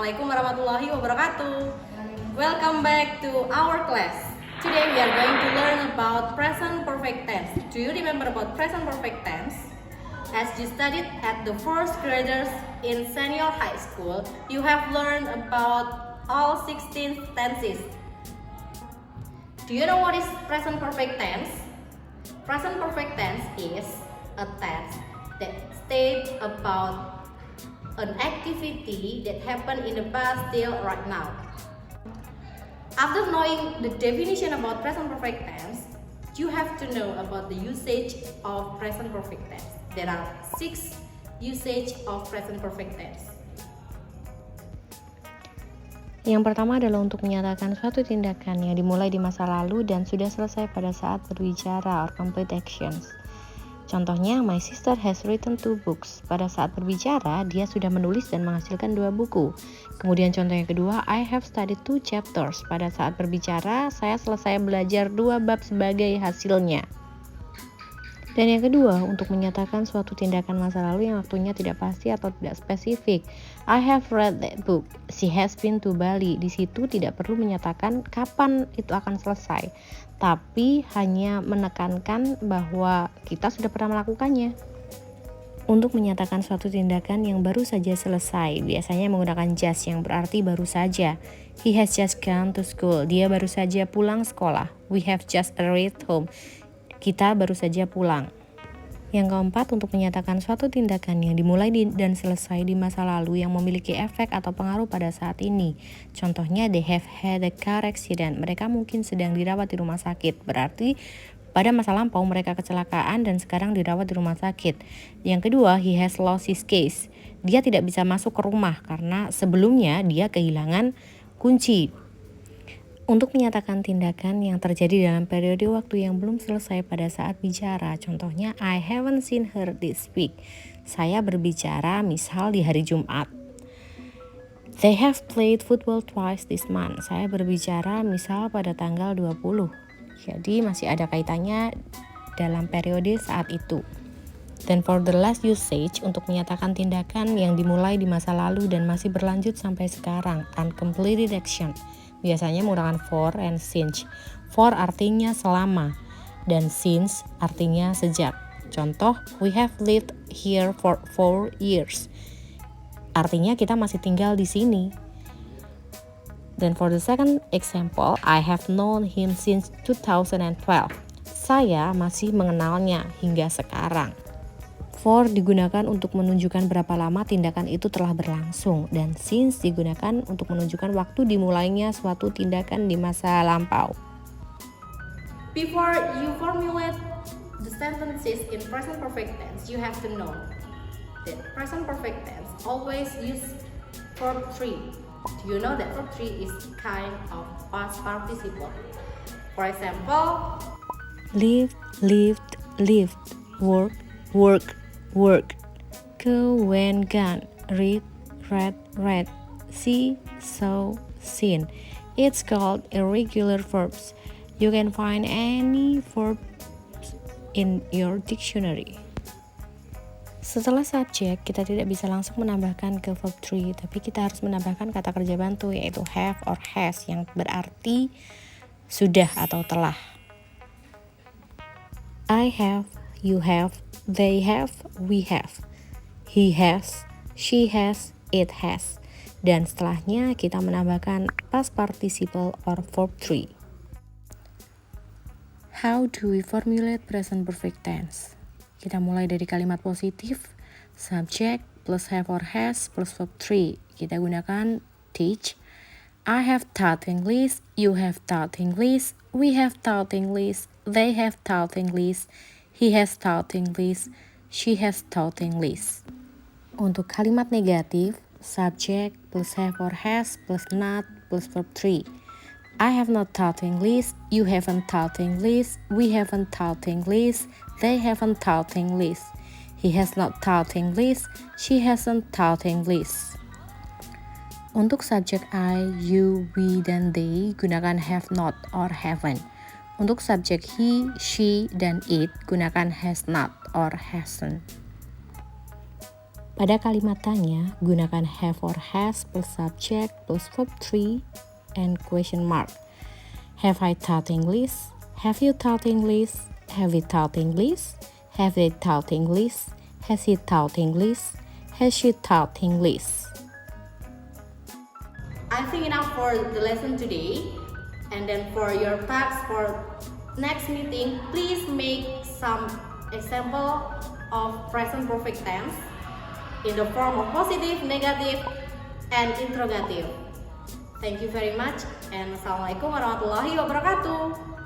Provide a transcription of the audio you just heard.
Assalamualaikum warahmatullahi wabarakatuh. Welcome back to our class. Today we are going to learn about present perfect tense. Do you remember about present perfect tense? As you studied at the first graders in senior high school, you have learned about all 16 tenses. Do you know what is present perfect tense? Present perfect tense is a tense that states about an activity that happened in the past still right now. After knowing the definition about present perfect tense, you have to know about the usage of present perfect tense. There are 6 usage of present perfect tense. Yang pertama adalah untuk menyatakan suatu tindakan yang dimulai di masa lalu dan sudah selesai pada saat berbicara or complete actions. Contohnya, my sister has written 2 books. Pada saat berbicara, dia sudah menulis dan menghasilkan 2 buku. Kemudian contoh yang kedua, I have studied 2 chapters. Pada saat berbicara, saya selesai belajar 2 bab sebagai hasilnya. Dan yang kedua, untuk menyatakan suatu tindakan masa lalu yang waktunya tidak pasti atau tidak spesifik. I have read that book. She has been to Bali. Di situ tidak perlu menyatakan kapan itu akan selesai, tapi hanya menekankan bahwa kita sudah pernah melakukannya. Untuk menyatakan suatu tindakan yang baru saja selesai, biasanya menggunakan just yang berarti baru saja. He has just gone to school. Dia baru saja pulang sekolah. We have just arrived home. Kita baru saja pulang. Yang keempat, untuk menyatakan suatu tindakan yang dimulai dan selesai di masa lalu yang memiliki efek atau pengaruh pada saat ini. Contohnya, they have had a car accident. Mereka mungkin sedang dirawat di rumah sakit. Berarti pada masa lampau mereka kecelakaan dan sekarang dirawat di rumah sakit. Yang kedua, he has lost his keys. Dia tidak bisa masuk ke rumah karena sebelumnya dia kehilangan kunci. Untuk menyatakan tindakan yang terjadi dalam periode waktu yang belum selesai pada saat bicara. Contohnya, I haven't seen her this week. Saya berbicara misal di hari Jumat. They have played football twice this month. Saya berbicara misal pada tanggal 20. Jadi masih ada kaitannya dalam periode saat itu. Dan for the last usage, untuk menyatakan tindakan yang dimulai di masa lalu dan masih berlanjut sampai sekarang. Uncompleted action. Biasanya menggunakan for and since. For artinya selama dan since artinya sejak. Contoh, we have lived here for 4 years. Artinya kita masih tinggal di sini. Then for the second example, I have known him since 2012. Saya masih mengenalnya hingga sekarang. For digunakan untuk menunjukkan berapa lama tindakan itu telah berlangsung, dan since digunakan untuk menunjukkan waktu dimulainya suatu tindakan di masa lampau. Before you formulate the sentences in present perfect tense, you have to know that present perfect tense always use verb 3. Do you know that verb 3 is kind of past participle? For example, Lived, lived, lived. Work, work, work. Go, went, gone. Read, read, read. See, saw, seen. It's called irregular verbs. You can find any verb in your dictionary. Setelah subjek, kita tidak bisa langsung menambahkan ke verb 3, tapi kita harus menambahkan kata kerja bantu yaitu have or has yang berarti sudah atau telah. I have, you have, they have, we have. He has, she has, it has. Dan setelahnya kita menambahkan past participle or verb 3. How do we formulate present perfect tense? Kita mulai dari kalimat positif, subject plus have or has plus verb 3. Kita gunakan teach. I have taught English, you have taught English, we have taught English, they have taught English, he has taught English, she has taught English. Untuk kalimat negatif, subject plus have or has plus not plus verb 3. I have not taught English, you haven't taught English, we haven't taught English, they haven't taught English, he has not taught English, she hasn't taught English. Untuk subjek I, you, we, dan they gunakan have not or haven't. Untuk subjek he, she, dan it gunakan has not or hasn't. Pada kalimat tanya, gunakan have or has plus subject plus verb 3 and question mark. Have I taught English? Have you taught English? Have we taught English? Have they taught English? Has he taught English? Has she taught English? I think enough for the lesson today. And then for your task for next meeting, please make some example of present perfect tense in the form of positive, negative, and interrogative. Thank you very much, and Assalamualaikum warahmatullahi wabarakatuh.